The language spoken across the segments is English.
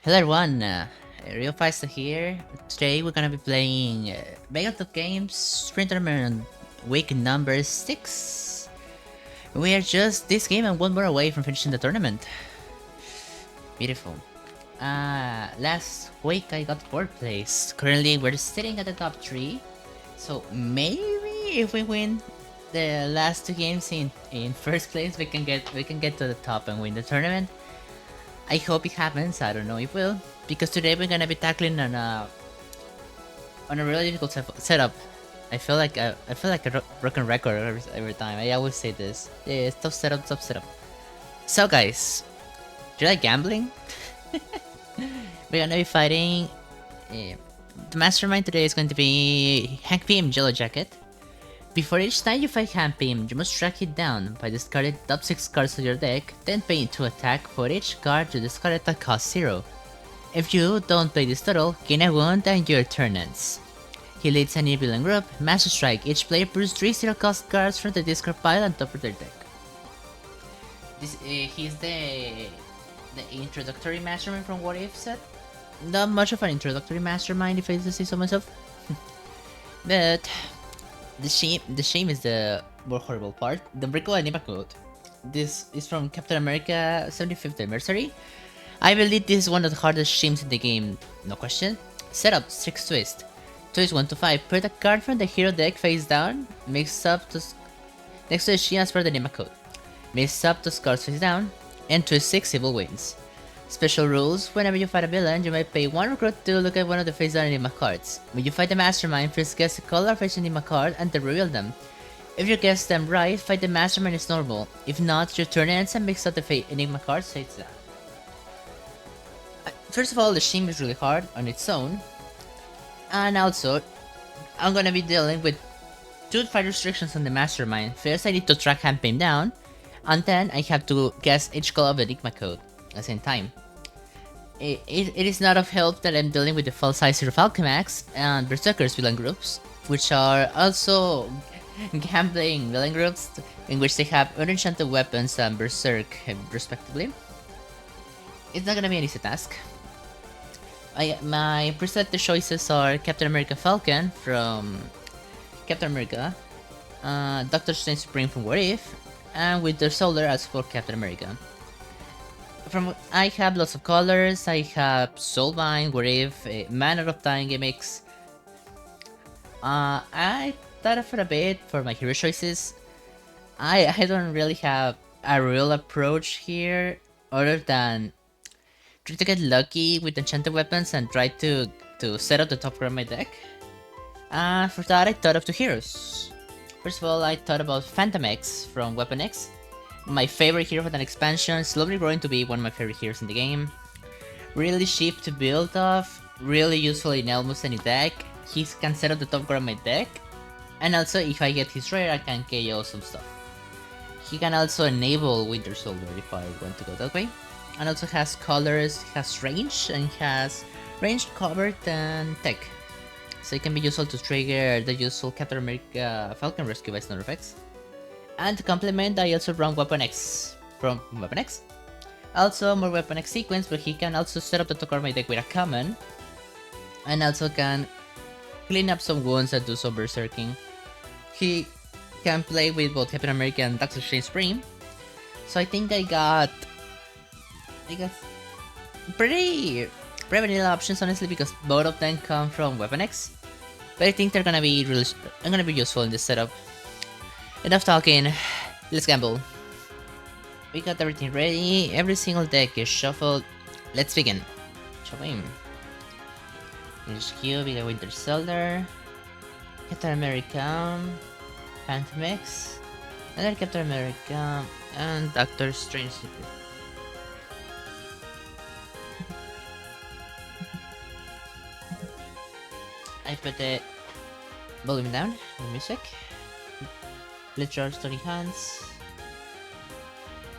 Hello everyone, Real Feista here. Today we're gonna be playing Bageltop games, Sprint Tournament week number 6. We are just this game and one more away from finishing the tournament. Beautiful. Last week I got 4th place. Currently we're sitting at the top 3. So maybe if we win the last 2 games in first place we can get to the top and win the tournament. I hope it happens. I don't know if it will, because today we're gonna be tackling on a really difficult setup. I feel like a broken record every time. I always say this. Yeah, it's tough setup, tough setup. So guys, do you like gambling? We're gonna be fighting. The mastermind today is going to be Henchmen Yellowjacket. Before each time you fight Hampim, you must track it down by discarding top 6 cards of your deck, then paying 2 attack for each card you discarded that costs 0. If you don't play this turtle, gain a wound and your turn ends. He leads any villain group, Master Strike. Each player pulls 3 0 cost cards from the discard pile on top of their deck. He's the introductory mastermind from What If set. Not much of an introductory mastermind if I do say so myself. But the shame is the more horrible part. The Unbreakable Enigma code. This is from Captain America 75th Anniversary. I believe this is one of the hardest shames in the game, no question. Setup 6 twist. Twist 1 to 5. Put a card from the hero deck face down. Mix up to next to the sheen as per the Enigma code. Mix up those cards face down. And twist 6 evil wins. Special rules: whenever you fight a villain, you may pay 1 recruit to look at one of the face down Enigma cards. When you fight the Mastermind, first guess the color of each Enigma card and then reveal them. If you guess them right, fight the Mastermind is normal. If not, your turn ends and mix up the Enigma cards face down. First of all, the shame is really hard on its own. And also, I'm gonna be dealing with 2 fight restrictions on the Mastermind. First, I need to track Hampim down, and then I have to guess each color of the Enigma code at the same time. It is not of help that I'm dealing with the false Aesir of Alchemax and Bersekers villain groups, which are also gambling villain groups in which they have unenchanted weapons and Berserk respectively. It's not gonna be an easy task. My preselected choices are Captain America Falcon from Captain America, Doctor Strange Supreme from What If, and Winter Soldier as for Captain America. I have lots of colors. I have Soulbind, What If, Manner of Time gimmicks. I thought of it a bit for my hero choices. I don't really have a real approach here, other than try to get lucky with enchanted weapons and try to set up the top card of my deck. For that, I thought of 2 heroes. First of all, I thought about Phantom X from Weapon X. My favorite hero for that expansion, slowly growing to be one of my favorite heroes in the game. Really cheap to build off, really useful in almost any deck. He can set up the top card of my deck, and also if I get his rare, I can KO some stuff. He can also enable Winter Soldier if I want to go that way. And also has colors, has range, and has range, covered, and tech. So it can be useful to trigger the useful Captain America Falcon Rescue by Snow effects. And to complement, I also run Weapon X from Weapon X. Also, more Weapon X sequence, but he can also set up the top card of my deck with a common. And also can clean up some wounds and do some berserking. He can play with both Captain America and Doctor Strange Supreme. So I think I got pretty vanilla options, honestly, because both of them come from Weapon X. But I think they're gonna be useful in this setup. Enough talking, let's gamble. We got everything ready, every single deck is shuffled. Let's begin. Jotumheim. HQ, we got Winter Soldier, Captain America, Phantom X, another Captain America, and Doctor Strange. I put the volume down, the music. Let's draw 30 hands.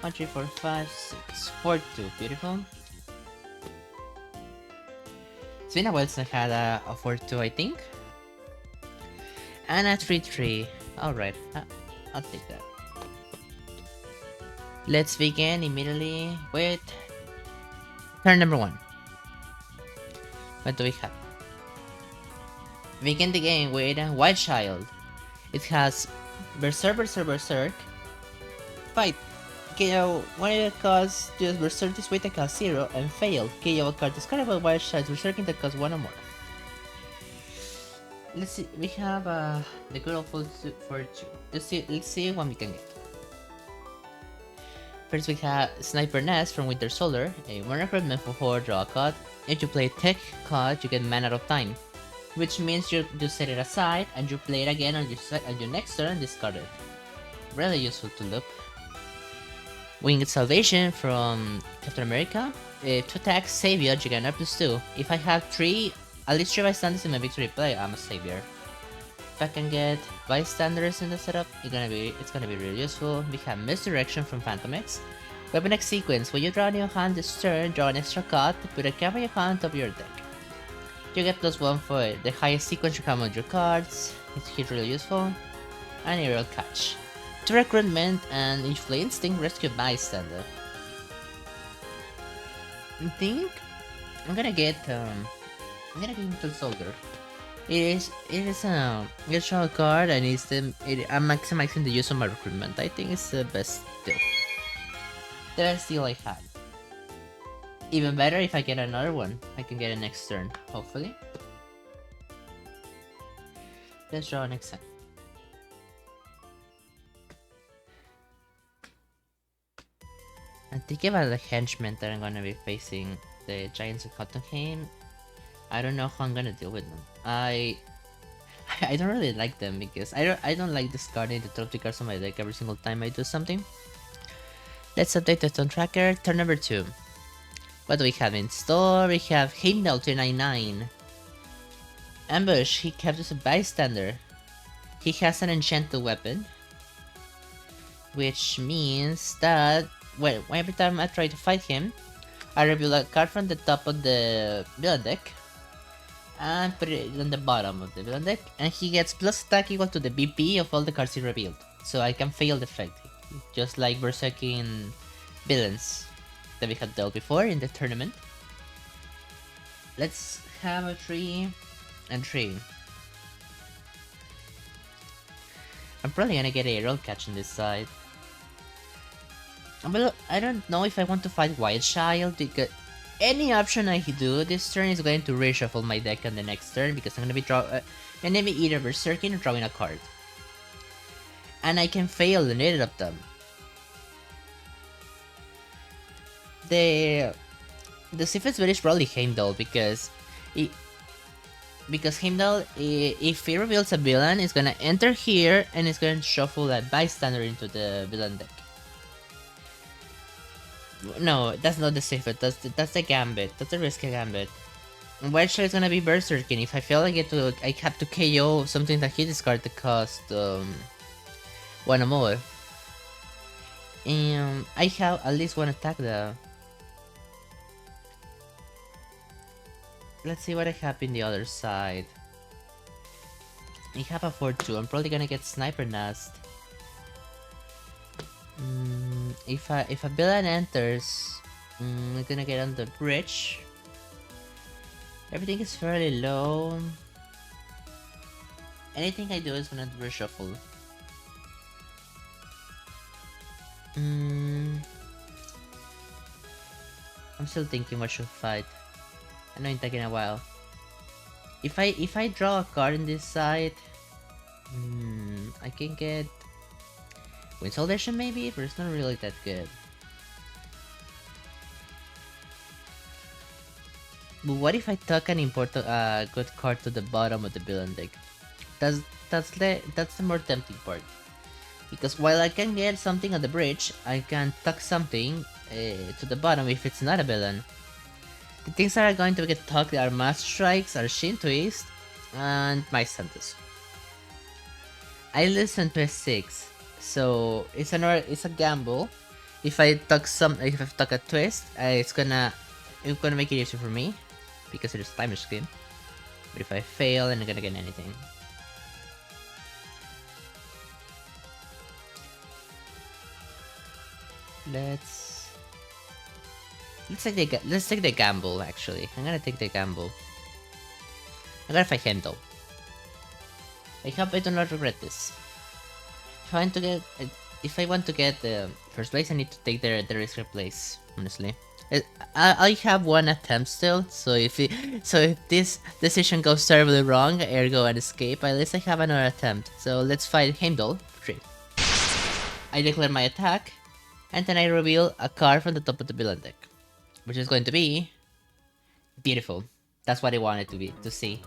1, 3, 4, 5, 6, 4, 2. Beautiful. It's been a while since I had a 4-2, I think. And a 3-3. Alright, I'll take that. Let's begin immediately with turn number 1. What do we have? We begin the game with Wild Child. It has Berserk. Fight. KO one of the cards, just Berserk this way that costs 0 and fail. KO a card discarded by Wild Child Berserking that costs 1 or more. Let's see, we have the good old fortune. Let's see what we can get. First we have Sniper Nest from Winter Solar, a 1 recruitment for 4 draw a card. If you play Tech card, you get Man Out of Time, which means you set it aside and you play it again on your next turn, discard it. Really useful to loop. Winged Salvation from Captain America. To attack Savior, you get an +2. If I have at least 3 bystanders in my victory play, I'm a Savior. If I can get bystanders in the setup, it's gonna be really useful. We have Misdirection from Phantomex. Weapon X sequence. When you draw in your hand this turn, draw an extra card, put a card in your hand on top of your deck. You get +1 for it. The highest sequence you have on your cards. It's really useful. And Aerial Catch. 2 recruitment, and if you play Instinct, rescue bystander. I think I'm gonna get Winter Soldier. It is a virtual card, and I'm maximizing the use of my recruitment. I think it's the best deal. The best deal I had. Even better if I get another one. I can get it next turn, hopefully. Let's draw next time. I'm thinking about the henchmen that I'm gonna be facing, the Giants of Jotumheim. I don't know how I'm gonna deal with them. I don't really like them because I don't like discarding the top 3 cards on my deck every single time I do something. Let's update the turn tracker. Turn number 2. What do we have in store? We have Heimdall 299. Ambush. He kept us a bystander. He has an enchanted weapon, which means that every time I try to fight him, I reveal a card from the top of the villain deck and put it on the bottom of the villain deck, and he gets plus attack equal to the BP of all the cards he revealed. So I can fail the effect, just like Berserking villains that we had dealt before in the tournament. Let's have a 3 and 3. I'm probably gonna get a roll catch on this side. But I don't know if I want to fight Wild Child, because any option I do this turn is going to reshuffle my deck on the next turn, because I'm gonna be enemy either Berserking or drawing a card. And I can fail the neither of them. The safest bet is probably Heimdall, because Heimdall, if he reveals a villain, it's gonna enter here and it's gonna shuffle a bystander into the villain deck. No, that's not the safe bet. That's the gambit. That's the risky gambit. Wild Child is gonna be Berserking. If I fail, I have to KO something that he discarded to cost 1 or more. And I have at least 1 attack though. Let's see what I have in the other side. I have a 4-2. I'm probably gonna get Sniper Nest. If a villain enters, I'm gonna get on the bridge. Everything is fairly low. Anything I do is gonna reshuffle. I'm still thinking what should fight. I know it's taking a while. If I draw a card in this side, I can get Wind Salvation maybe, but it's not really that good. But what if I tuck an important good card to the bottom of the villain deck? That's the more tempting part. Because while I can get something on the bridge, I can tuck something to the bottom if it's not a villain. The things that are going to get tucked are Master Strikes, are Shin Twist, and My Santos. I listen to a 6, so it's a gamble. If I tuck a twist, it's gonna make it easier for me because it is time scheme. But if I fail, I'm not gonna get anything. Let's take the gamble. Actually, I'm gonna take the gamble. I gotta fight him though. I hope I do not regret this. If I want to get, if I want to get the first place, I need to take the riskier place. Honestly, I have one attempt still. So if this decision goes terribly wrong, ergo and escape, at least I have another attempt. So let's fight Heimdall for 3. I declare my attack, and then I reveal a card from the top of the villain deck, which is going to be beautiful. That's what I wanted to see.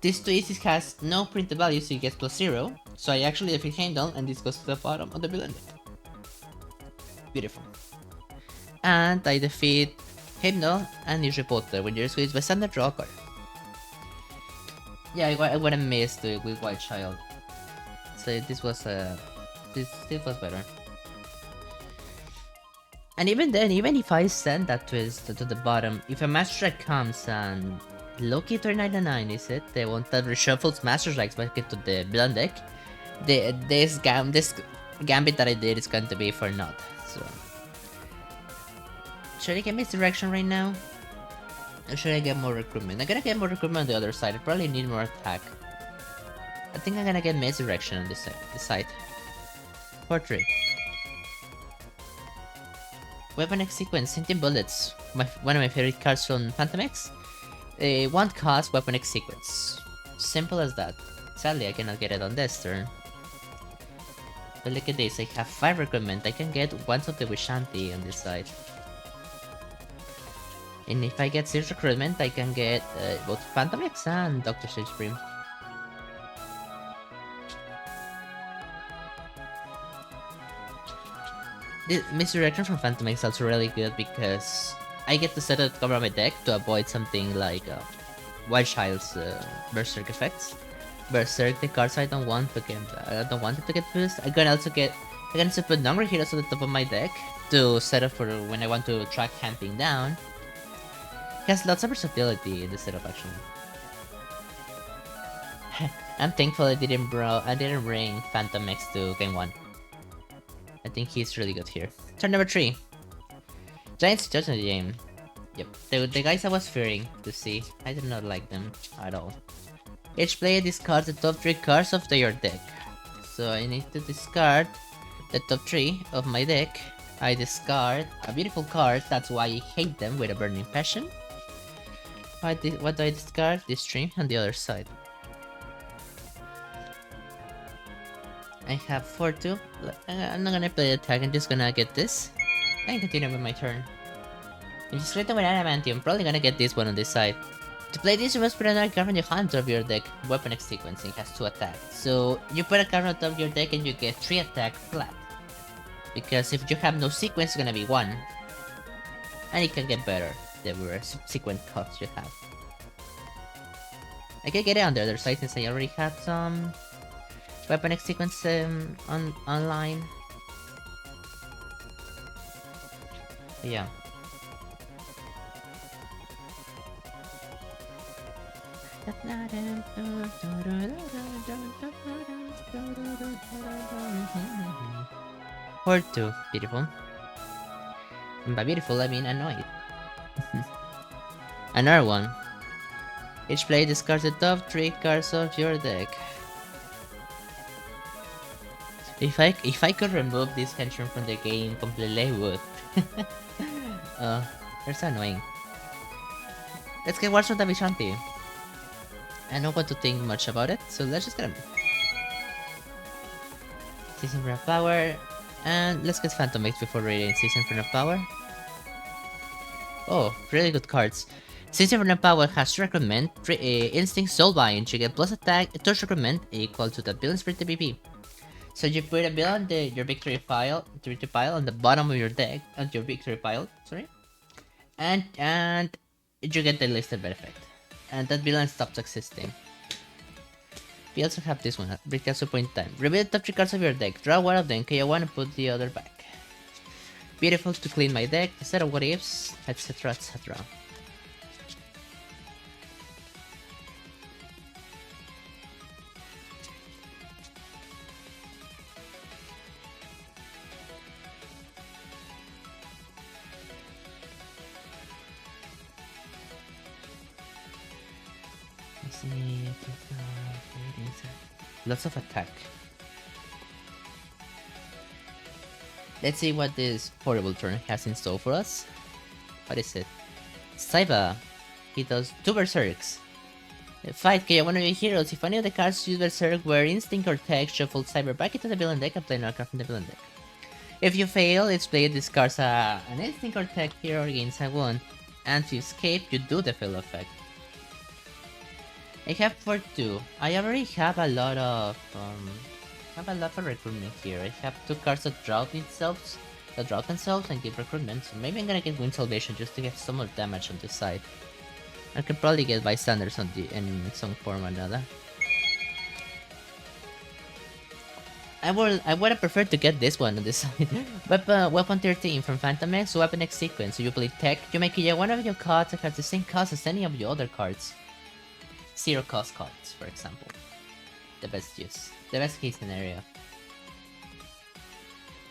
This twist has no printed value, so it gets +0. So I actually defeat Heimdall, and this goes to the bottom of the villain deck. Beautiful. And I defeat Heimdall and use Reporter. When you're squeezed by standard, draw a card. Yeah, I would have missed with White Child. So this was this was better. And even then, even if I send that twist to the bottom, if a Master Strike comes and Loki 399 is it? The one that reshuffles Master Strikes back into the villain deck. This gambit that I did is going to be for naught. So should I get misdirection right now? Or should I get more recruitment? I'm gonna get more recruitment on the other side. I probably need more attack. I think I'm gonna get misdirection on this side. For 3. Weapon X Sequence, Sentient Bullets. One of my favorite cards from Phantomex. 1 cost Weapon X Sequence. Simple as that. Sadly, I cannot get it on this turn. But look at this, I have 5 recruitment. I can get once of the Vishanti on this side. And if I get 6 recruitment, I can get both Phantomex and Dr. Supreme. The misdirection from Phantomex is also really good because I get to set up cover my deck to avoid something like Wild Child's Berserk effects. Berserk, the cards I don't want to get, I don't want it to get boost. I can also put number heroes on the top of my deck to set up for when I want to track camping down. It has lots of versatility in this setup actually. I'm thankful I didn't bring Phantomex to game 1. I think he's really good here. Turn number 3. Giants Jotunheim. Yep, the guys I was fearing to see. I did not like them at all. Each player discards the top 3 cards of their deck. So I need to discard the top 3 of my deck. I discard a beautiful card, that's why I hate them with a burning passion. What do I discard? This 3 on the other side. I have 4-2. I'm not gonna play the attack, I'm just gonna get this. And continue with my turn. If you split them with Adamantium, I'm probably gonna get this one on this side. To play this, you must put another card on your hand of your deck. Weapon X Sequence, it has 2 attacks. So you put a card on top of your deck and you get 3 attack flat. Because if you have no sequence, it's gonna be 1. And it can get better the sequence cost you have. I can get it on the other side since I already have some Weapon X Sequence online. Yeah. Or 2, beautiful. And by beautiful, I mean annoyed. Another one. Each player discards the top 3 cards of your deck. If I could remove this Henchman from the game completely, I would. They're so annoying. Let's get Wars of the Vishanti. I don't want to think much about it, so let's just get them. Season for Power, and let's get Phantomex before reading Season for Power. Oh, really good cards. Season for Power has Recruitment, Instinct, Soulbind. You get plus attack, touch recruitment equal to the villain's pretty PP. So you put a villain on your victory pile on the bottom of your deck, on your victory pile, sorry, and you get the listed benefit, and that villain stops existing. We also have this one, Brickcastle Point Time. Reveal the top 3 cards of your deck, draw one of them, KO one, and put the other back. Beautiful to clean my deck, set of what ifs, etc, etc. see. Lots of attack. Let's see what this horrible turn has in store for us. What is it? Saiba. He does 2 Berserks. Fight KO one of your heroes. If any of the cards use Berserk were Instinct or Tech, shuffle Cyber back into the villain deck and play another card from the villain deck. If you fail, its player discards an Instinct or Tech hero or gains a wound. And to escape, you do the fail effect. I have for 2. I already have a lot of recruitment here. I have 2 cards that draw themselves, and give recruitment. So maybe I'm gonna get Wind Salvation just to get some more damage on this side. I can probably get bystanders in some form or another. I would have preferred to get this one on this side. Weapon 13 from Phantomex, Weapon X sequence. So you play Tech, you make one of your cards that has the same cost as any of your other cards. 0 cost cards, for example. The best case scenario.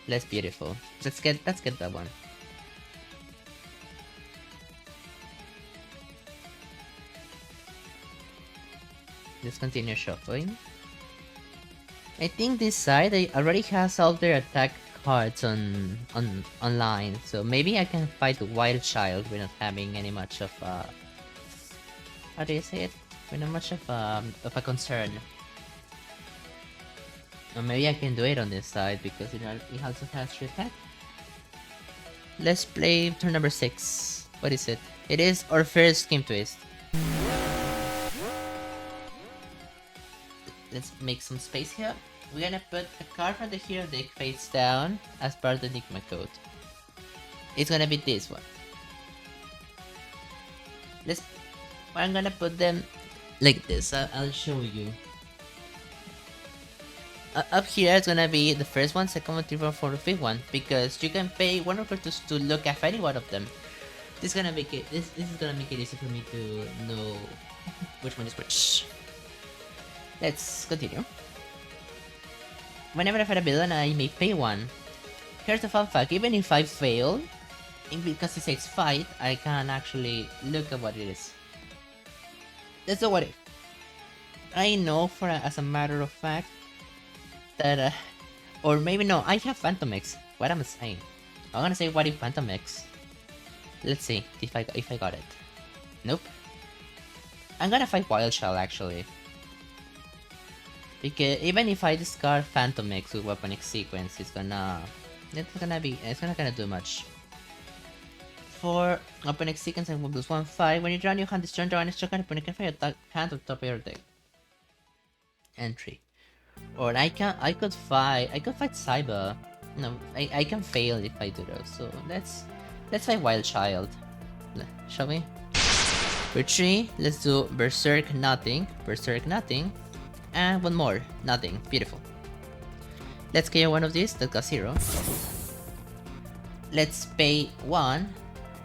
Less beautiful. Let's get that one. Let's continue shuffling. I think this side already has all their attack cards online, so maybe I can fight the Wild Child without having any much of how do you say it? Without much of a concern. Or maybe I can do it on this side because it also has 3 attack. Let's play turn number 6. What is it? It is our first Game Twist. Let's make some space here. We're gonna put a card from the hero deck face down as part of the Enigma code. It's gonna be this one. I'm gonna put them like this. I'll show you. Up here it's gonna be the first one, second one, third one, fourth, fifth one, because you can pay one recruiter to look at any one of them. This is gonna make it easy for me to know which one is which. Let's continue. Whenever I fight a villain, I may pay 1. Here's the fun fact: even if I fail, because it says fight, I can actually look at what it is. Let's do what if. I know as a matter of fact that or maybe no, I have Phantomex. What am I saying? I'm gonna say what if Phantomex. Let's see if I got it. Nope. I'm gonna fight Wild Shell actually. Because even if I discard Phantomex with Weapon X sequence, it's not gonna do much. For Weapon X sequence, I will lose 1/5. When you draw your hand, this turn, draw an extra card, you can find your hand on top of your deck. Entry. Or I could fight Cyber. No, I can fail if I do those. So let's fight Wild Child. Shall we? For 3, let's do Berserk nothing, and one more, nothing. Beautiful. Let's KO one of these that got 0. Let's pay 1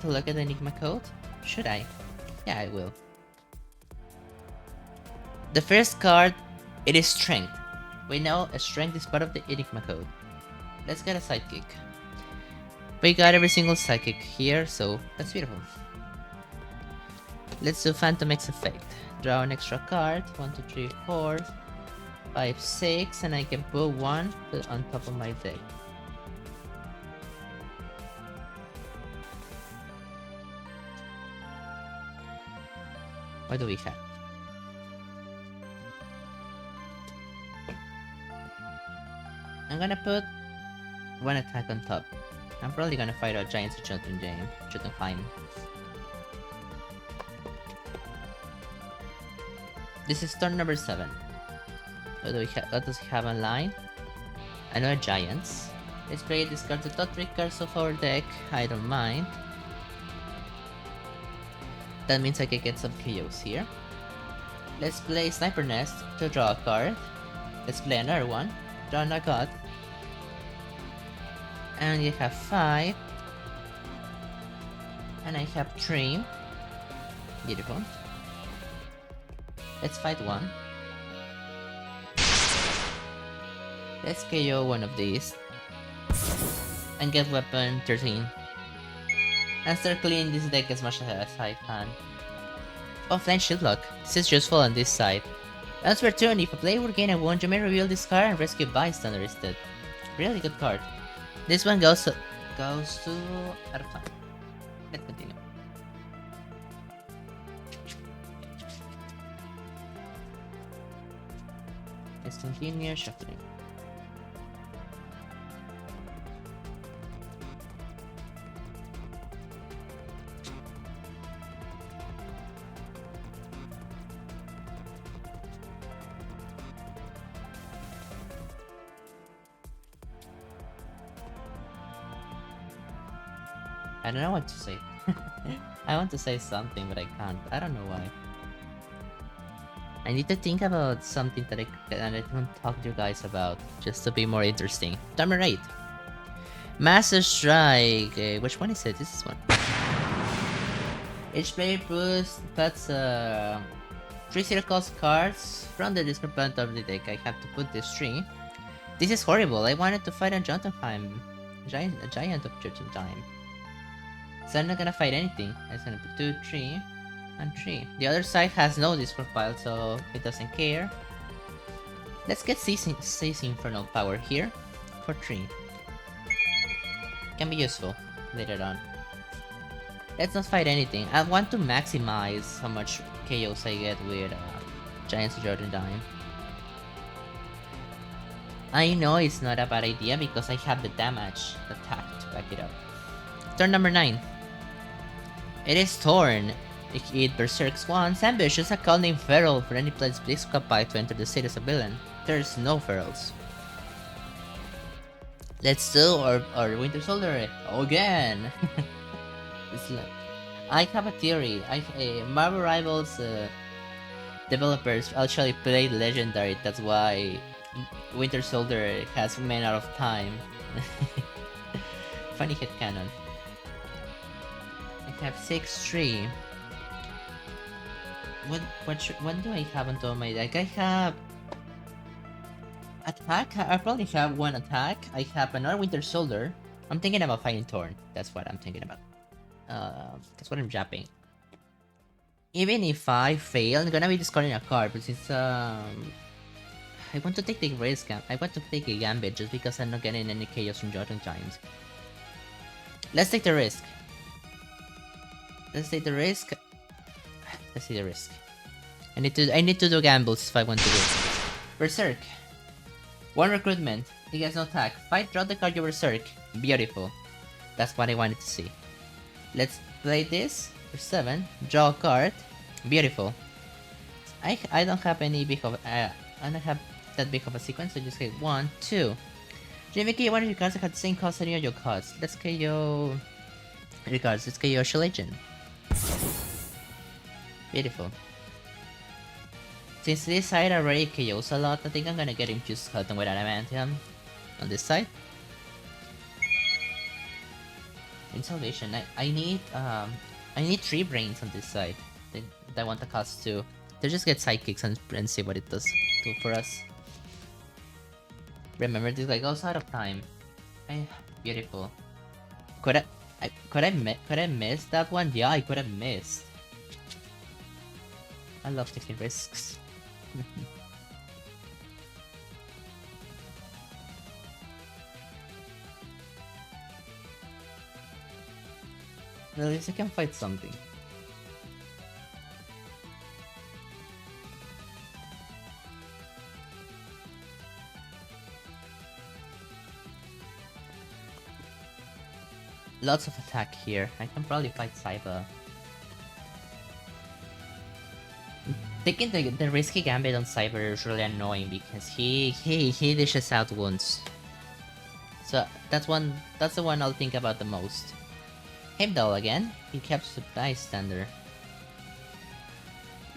to look at the Enigma code. Should I? Yeah, I will. The first card, it is Strength. We know a Strength is part of the Enigma code. Let's get a Sidekick. We got every single Sidekick here, so that's beautiful. Let's do Phantomex effect. Draw an extra card. 1, 2, 3, 4, 5, 6, and I can put 1 on top of my deck. What do we have? I'm gonna put 1 attack on top. I'm probably gonna fight a giant Jotumheim. This is turn number 7. What does he have online? Another giants. Let's play discard the top 3 cards of our deck. I don't mind. That means I can get some KOs here. Let's play Sniper Nest to draw a card. Let's play another one. Draw another card. And you have 5. And I have 3. Beautiful. Let's fight 1. Let's KO one of these. And get weapon 13. And start cleaning this deck as much as I can. Offline shield lock. This is useful on this side. Elsewhere turn, if a player would gain a wound, you may reveal this card and rescue bystander instead. Really good card. This one goes to out of time. Let's continue. Let's continue shuffling. I don't know what to say. I want to say something, but I can't. I don't know why. I need to think about something that I can talk to you guys about, just to be more interesting. Number 8. Master Strike. Which one is it? This is one. Each player puts 3 circles cards from the discrepant of the deck. I have to put this 3. This is horrible. I wanted to fight a Jotumheim. A giant of Jotumheim. So I'm not gonna fight anything. I'm just gonna put 2, 3, and 3. The other side has no this profile, so it doesn't care. Let's get Seizing Infernal Power here for 3. Can be useful later on. Let's not fight anything. I want to maximize how much KOs I get with Giants of Jotunheim. I know it's not a bad idea because I have the damage attack to back it up. Turn number 9. It is Torn. It Berserks once, ambushes a call named Feral for any player's Blitzcrank to enter the city as a villain. There's no Ferals. Let's do our Winter Soldier again! I have a theory. Marvel Rivals developers actually played Legendary, that's why Winter Soldier has ran out of time. Funny headcanon. I have 6-3. What do I have on top of my deck? I have attack. I probably have 1 attack. I have another Winter Soldier. I'm thinking about fighting Torn. That's what I'm thinking about. That's what I'm japping. Even if I fail, I'm gonna be discarding a card, but since I want to take the risk. I want to take a Gambit just because I'm not getting any chaos from Jotunheim. Let's take the risk. Let's take the risk. Let's see the risk. I need to do gambles if I want to win. Berserk. 1 recruitment. He gets no attack. Fight, draw the card you Berserk. Beautiful. That's what I wanted to see. Let's play this for 7. Draw a card. Beautiful. I don't have any big of I don't have that big of a sequence, so just get 1, 2. JMK, one of your cards that had the same cost as any of your cards. Let's KO your cards. Let's KO Shell Agent. Beautiful. Since this side already KOs a lot, I think I'm gonna get Infused Cotton with Adamantium on this side. In Salvation, I need 3 brains on this side. I want to cost 2. To just get sidekicks and see what it does for us. Remember, this guy goes out of time. Beautiful. Could I miss that one? Yeah, I could have missed. I love taking risks. At least I can fight something. Lots of attack here. I can probably fight Cyber. Taking the risky gambit on Cyber is really annoying because he dishes out wounds. So that's the one I'll think about the most. Heimdall again. He kept the bystander.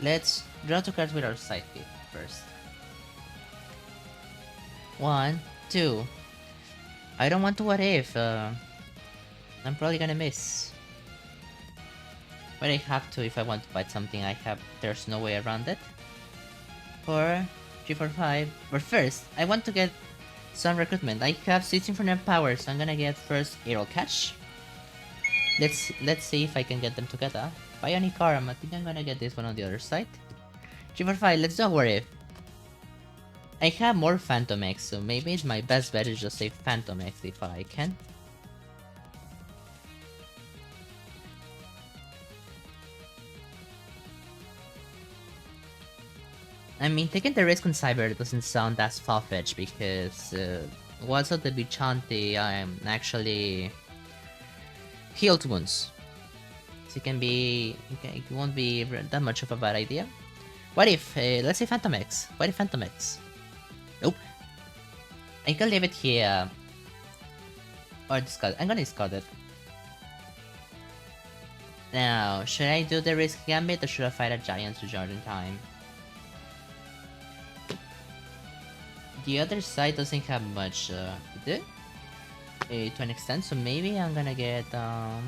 Let's draw 2 cards with our sidekick first. 1, 2. I don't want to what if. I'm probably gonna miss. But I have to if I want to fight something. There's no way around it. 4, 3, 4, 5. But first, I want to get some recruitment. I have 16 for net power, so I'm gonna get first Aerial Catch. Let's see if I can get them together. Bionic Arm. I think I'm gonna get this one on the other side. 3 for 5. Let's do a what if. I have more Phantom X, so maybe it's my best bet is just say Phantom X if I can. I mean, taking the risk on Cyber doesn't sound as far-fetched because once of the Bichante, I'm actually healed wounds. So it can be, it won't be that much of a bad idea. What if, let's say Phantom X. What if Phantom X? Nope. I can leave it here. Or discard. I'm gonna discard it. Now, should I do the risk gambit or should I fight a giant to Jotumheim? The other side doesn't have much to do. To an extent, so maybe I'm gonna get I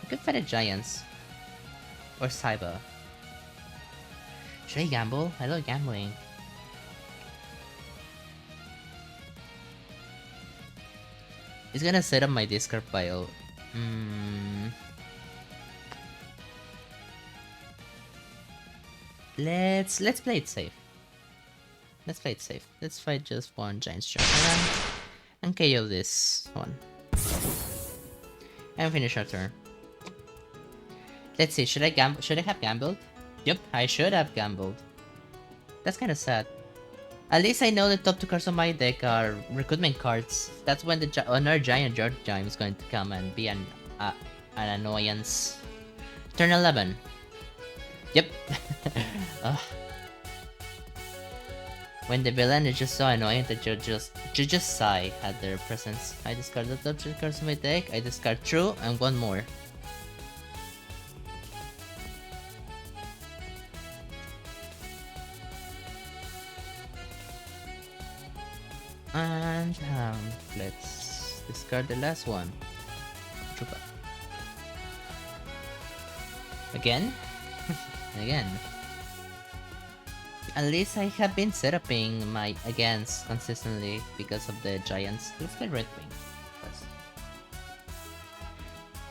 could fight a giants. Or Cyber. Should I gamble? I love gambling. It's gonna set up my discard pile. Let's play it safe. Let's play it safe. Let's fight just one giant Jotumheim and KO this one. And finish our turn. Let's see, should I gamble? Should I have gambled? Yep, I should have gambled. That's kind of sad. At least I know the top 2 cards on my deck are recruitment cards. That's when the another giant Jotumheim is going to come and be an annoyance. Turn 11. Yep. When the villain is just so annoying that you just sigh at their presence. I discard the top 3 cards on my deck. I discard True and one more. And let's discard the last one. Chupa. Again? Again. At least I have been setuping my against consistently because of the giants. Let's play Red Wing first.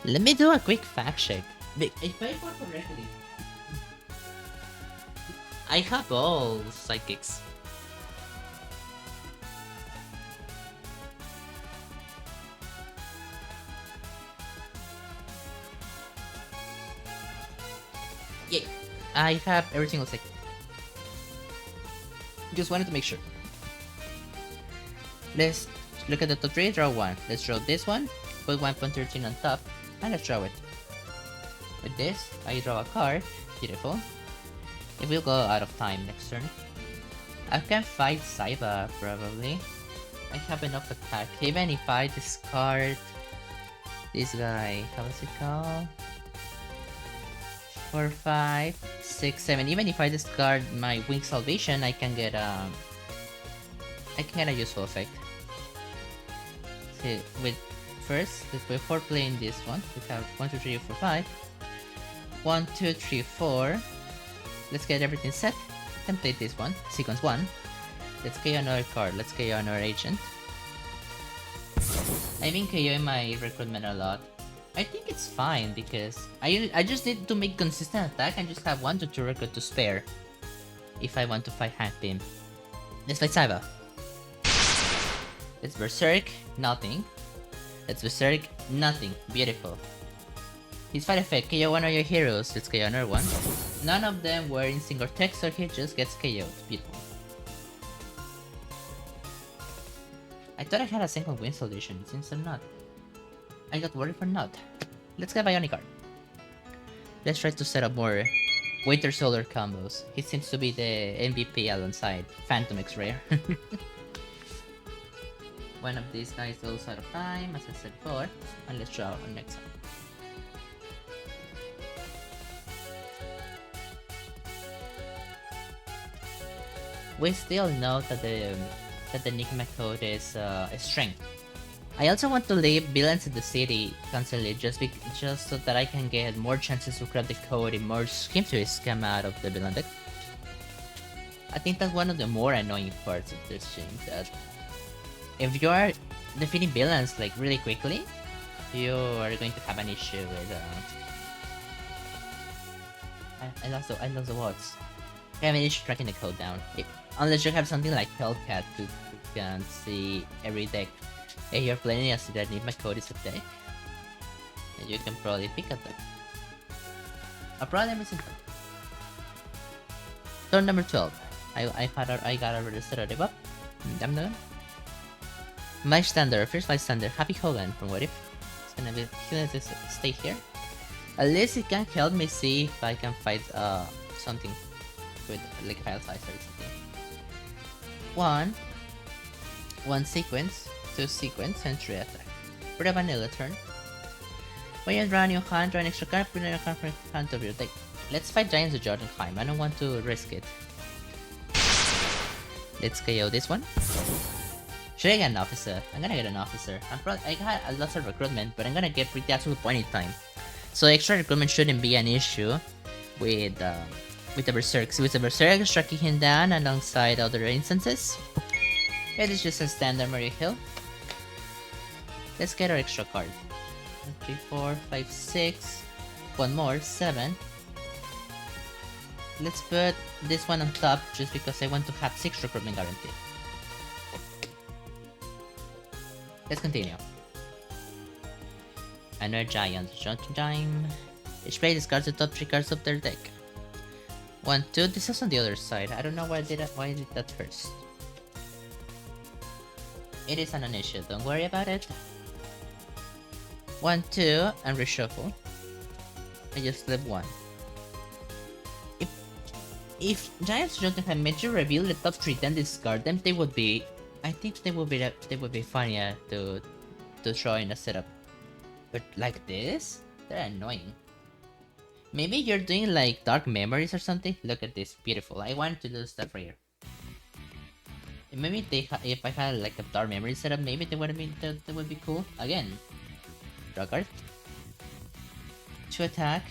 Let me do a quick fact check. If I recall correctly, I have all psychics. Yeah, I have every single psychic. Just wanted to make sure. Let's look at the top 3, draw 1. Let's draw this one, put 1.13 on top, and let's draw it. With this, I draw a card. Beautiful. It will go out of time next turn. I can fight Saiba, probably. I have enough attack. Even if I discard this guy, how is it called? 4, 5, 6, 7. Even if I discard my Wing Salvation, I can get a useful effect. See, before playing this one, we have 1, 2, 3, 4, 5. 1, 2, 3, 4. Let's get everything set. Then play this one, sequence 1. Let's KO another card. Let's KO another agent. I've been KOing my recruitment a lot. I think it's fine because I just need to make consistent attack and just have 1 to 2 recruit to spare if I want to fight Henchmen. Let's fight Saiba. Let's Berserk, nothing. Let's Berserk, nothing. Beautiful. His fight effect, KO one of your heroes. Let's KO another one. None of them were in single text, so he just gets KO'd. Beautiful. I thought I had a single win solution, it seems I'm not. I got worried for not. Let's get Bionic Card. Let's try to set up more Winter Solar combos. He seems to be the MVP alongside Phantom X Rare. One of these guys goes out of time, as I said before, and let's draw on next one. We still know that the Enigma code is strength. I also want to leave villains in the city constantly just so that I can get more chances to grab the code and more scheme twists come out of the villain deck. I think that's one of the more annoying parts of this game, that if you are defeating villains like really quickly, you are going to have an issue with I lost the words. You have an issue tracking the code down. Unless you have something like Hellcat to can see every deck. If you're playing yesterday, Enigma code is a deck. And you can probably pick up that. A problem is in turn number 12. I got a registered up. I'm done. My standard, first my standard, Happy Hogan from What If. It's gonna be he's gonna stay here. At least it can help me see if I can fight something with like file size or something. One sequence, 2 sequence, and 3 attack. For the vanilla turn. When you draw a new hand, draw an extra card, put a card from the hand of your deck. Let's fight Giants of Jotumheim. I don't want to risk it. Let's KO this one. Should I get an officer? I'm gonna get an officer. I got a lot of recruitment, but I'm gonna get pretty absolute point in time. So extra recruitment shouldn't be an issue with the Berserkers. With the Berserkers striking him down alongside other instances. It is just a standard Murray Hill. Let's get our extra card. 3, 4, 5, 6. One more, 7. Let's put this one on top just because I want to have 6 recruitment guaranteed. Let's continue. Another giant, Jotumheim. Each player discards the top 3 cards of their deck. 1, 2. This is on the other side. I don't know why I did that first. It is an issue. Don't worry about it. 1, 2, and reshuffle. I just flip 1. If Giants Jotunheim made you reveal the top 3 then discard them, they would be. I think they would be funny to throw in a setup. But like this, they're annoying. Maybe you're doing like Dark Memories or something. Look at this, beautiful. I wanted to do stuff right here. Maybe if I had like a Dark Memory setup, maybe that would be cool. Again, draw card. 2 attack.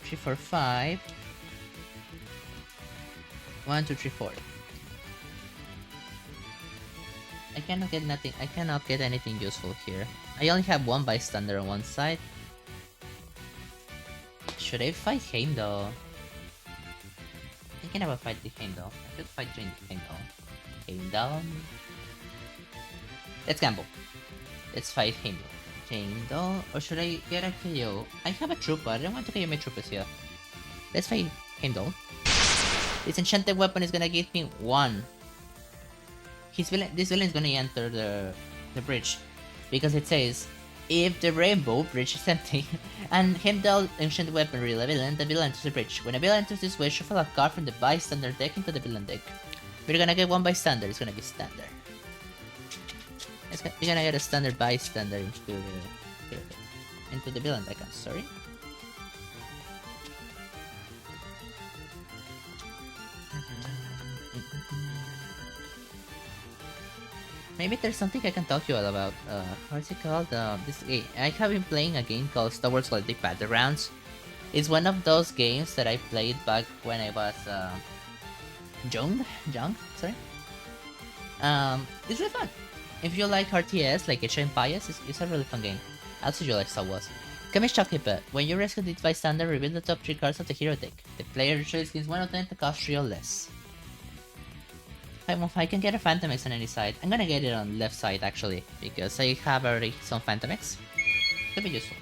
3, 4, 5. 1, 2, 3, 4. I cannot get nothing. I cannot get anything useful here. I only have 1 bystander on one side. Should I fight Heimdall? Thinking about fighting Heimdall. I should fight Heimdall. Heimdall. Let's gamble. Let's fight Heimdall. Heimdall, or should I get a KO? I have a trooper. I don't want to KO my troopers here. Let's fight Heimdall. This enchanted weapon is gonna give me 1. This villain is gonna enter the bridge because it says if the rainbow bridge is empty and Heimdall enchanted weapon reveal a villain, the villain enters the bridge. When a villain enters this way, shuffle a card from the bystander deck into the villain deck. We're gonna get 1 bystander. It's gonna be standard. We're gonna get a standard bystander into the villain deck. I'm sorry. Maybe there's something I can talk to you all about. What's it called? This game. I have been playing a game called Star Wars Galactic Battlegrounds. It's one of those games that I played back when I was young. Sorry. It's really fun. If you like RTS, like Age of Empires, it's a really fun game. Also, you like Star Wars. Come Shopkeeper. When you rescue this bystander, reveal the top 3 cards of the hero deck. The player usually skins 1 of them to cost 3 or less. If I can get a Phantomex on any side, I'm gonna get it on left side actually, because I have already some Phantomex. Could be useful.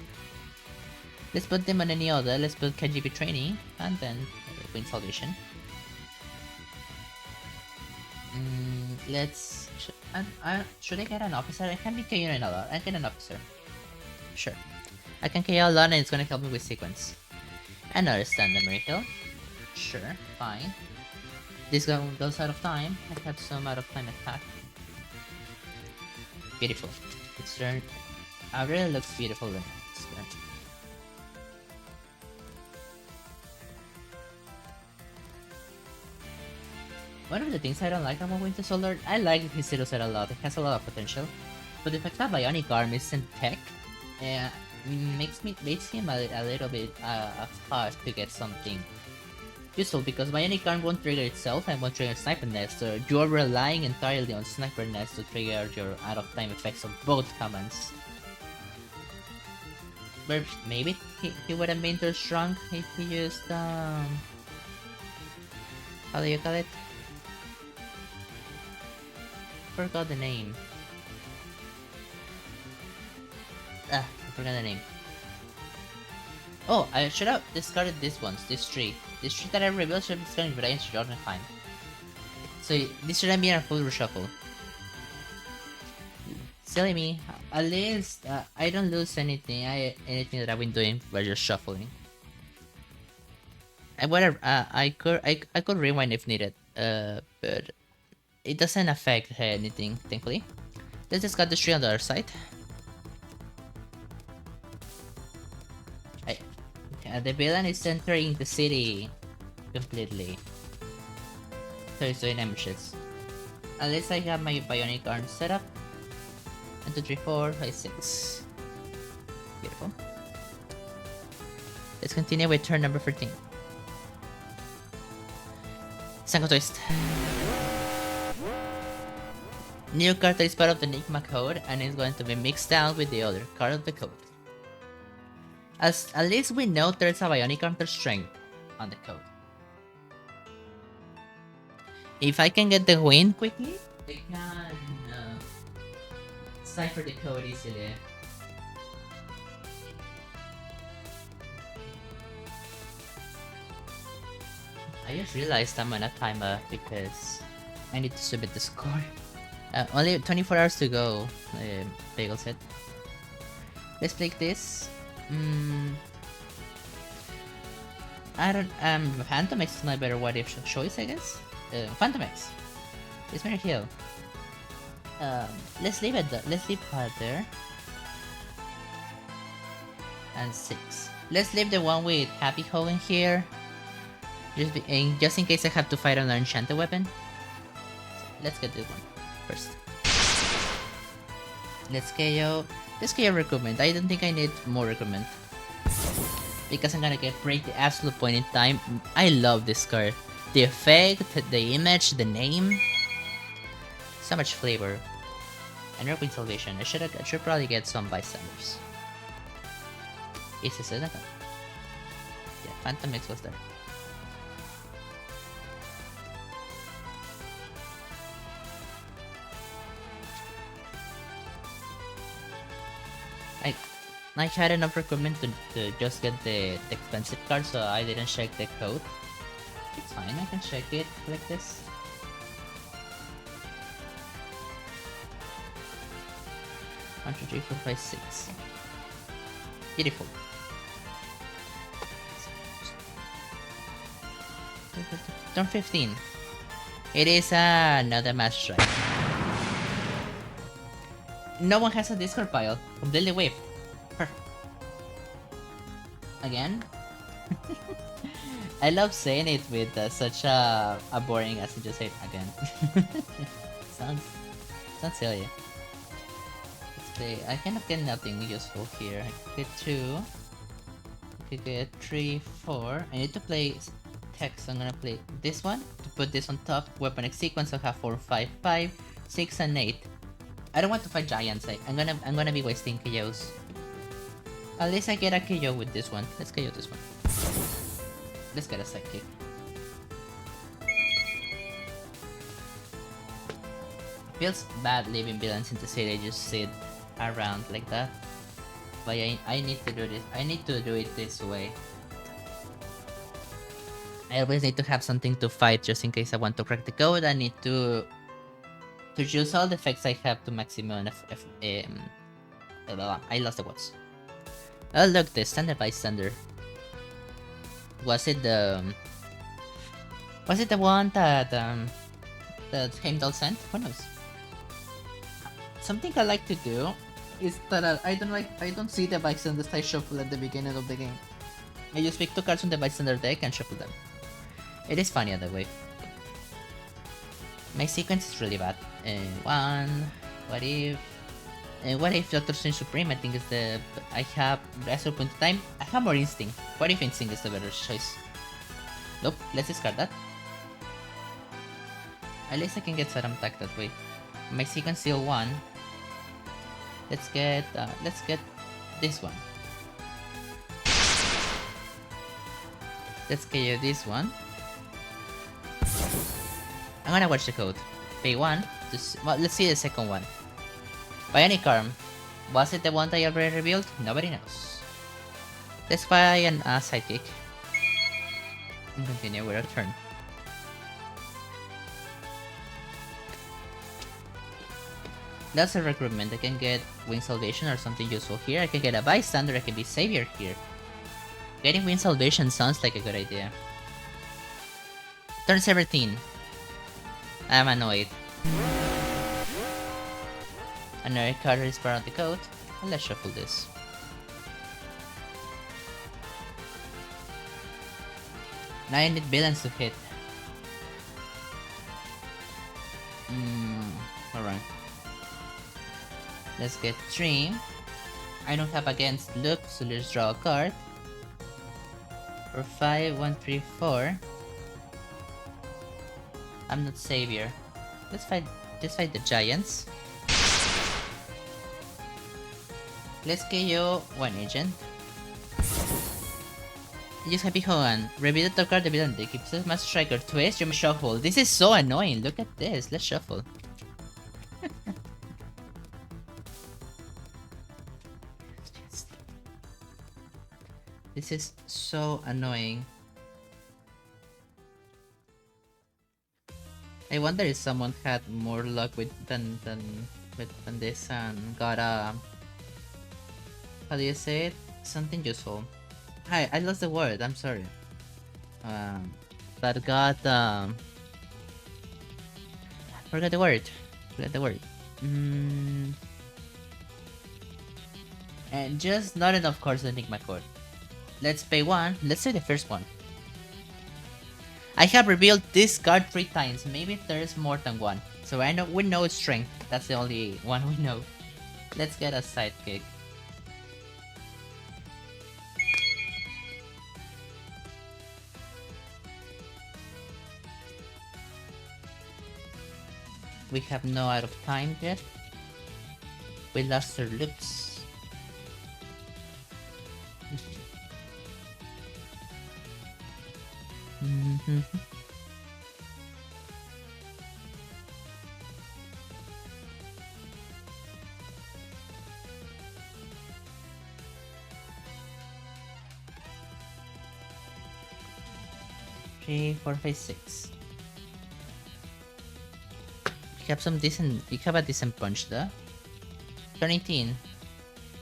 Let's put them on any other. Let's put KGB Training, and then Wind Salvation. Let's... should I get an officer? I can be KO in a lot. I get an officer. Sure. I can KO a lot and it's gonna help me with sequence. Another standard miracle. Sure, fine. This goes out of time. I have some out of time attack. Beautiful. It's turned. It really looks beautiful then. It's good. One of the things I don't like about Winter Soldier, I like his zero set a lot. It has a lot of potential. But the fact that Bionic Arm isn't tech, makes him a little bit hard to get something useful, because Bionic Arm won't trigger itself and won't trigger Sniper Nest, so you're relying entirely on Sniper Nest to trigger your out of time effects of both commands. But maybe he would have been too strong if he used how do you call it? Forgot the name. I forgot the name. Oh, I should have discarded this ones, this tree. This tree that I revealed should have discarded, but I entered Jotunheim. So this should have been a full reshuffle. Silly me. At least I don't lose anything. Anything that I've been doing by just shuffling. I could rewind if needed. But it doesn't affect anything, thankfully. Let's discard the tree on the other side. The villain is entering the city completely. So he's doing ambushes. At least I have my bionic arm set up. 1, 2, 3, 4, 5, 6. Beautiful. Let's continue with turn number 13. Sango Twist. New card that is part of the Enigma code and is going to be mixed down with the other card of the code. At least we know there's a bionic counter strength on the code. If I can get the win quickly, I can cipher the code easily. I just realized I'm on a timer because I need to submit the score. Only 24 hours to go, Bagel said. Let's play this. I don't. Phantomex is my better what if choice, I guess. Phantomex. It's very heal. Let's leave it. Let's leave part there. And 6. Let's leave the one with Happy Hole in here. Just in case I have to fight an enchanted weapon. So let's get this one first. Let's KO. Let's KO recruitment. I don't think I need more recruitment. Because I'm gonna break the absolute point in time. I love this card. The effect, the image, the name. So much flavor. And Requiem Salvation. I should probably get some bystanders. Is this it? Yeah, Phantom Mix was there. I had enough recruitment to just get the expensive card, so I didn't check the code. It's fine, I can check it like this. One, two, three, four, five, 6. Beautiful. Turn 15. It is another mass strike. No one has a discard pile. Completely wave. Perfect. Again? I love saying it with such a boring as just say it again. sounds silly. I cannot get nothing useful here. I could get 2. I could get 3, 4. I need to play text. I'm gonna play this one to put this on top. Weapon X sequence. I have 4, 5, 5, 6, and 8. I don't want to fight giants. I'm gonna be wasting KOs. At least I get a KO with this one. Let's KO this one. Let's get a sidekick. Feels bad leaving villains in the city. Just sit around like that. But I need to do this. I need to do it this way. I always need to have something to fight just in case I want to crack the code. I need to use all the effects I have to maximum I lost the words. Oh look, the standard bystander. Was it the one that Heimdall sent? Who knows? Something I like to do is that I don't see the bystander style shuffle at the beginning of the game. I just pick 2 cards from the bystander deck and shuffle them. It is funny that way. My sequence is really bad. What if Doctor Strange Supreme? I think is the... I have Aesir Point of Time. I have more Instinct. What if Instinct is the better choice? Nope, let's discard that. At least I can get Saddam attack that way. My sequence still 1. Let's get this one. Let's KO this one. I'm gonna watch the code. Pay 1 to well, let's see the second one. Bionic Arm. Was it the one that I already revealed? Nobody knows. Let's buy an sidekick. And continue with our turn. That's a recruitment. I can get Wing Salvation or something useful here. I can get a Bystander, I can be Savior here. Getting Wing Salvation sounds like a good idea. Turn 17. I'm annoyed. Another card is part of the code. And let's shuffle this. Now I need villains to hit. Alright. Let's get 3. I don't have against look, so let's draw a card. For 5, 1, 3, 4. I'm not Savior. Let's fight the Giants. Let's KO one agent. Use Happy Hogan. Reveal the top card, the villain deck. If it Master Striker twist, you may shuffle. This is so annoying. Look at this. Let's shuffle. This is so annoying. I wonder if someone had more luck than this and got a how do you say it? Something useful. Hi, I lost the word. I'm sorry. But got forgot the word. And just not enough cards to Enigma code. Let's pay 1. Let's say the first one. I have revealed this card 3 times. Maybe there's more than one. So we know its strength. That's the only one we know. Let's get a sidekick. We have no out of time yet. We lost our looks. Three, 4, 5, 6. We have a decent punch though. Turn 18.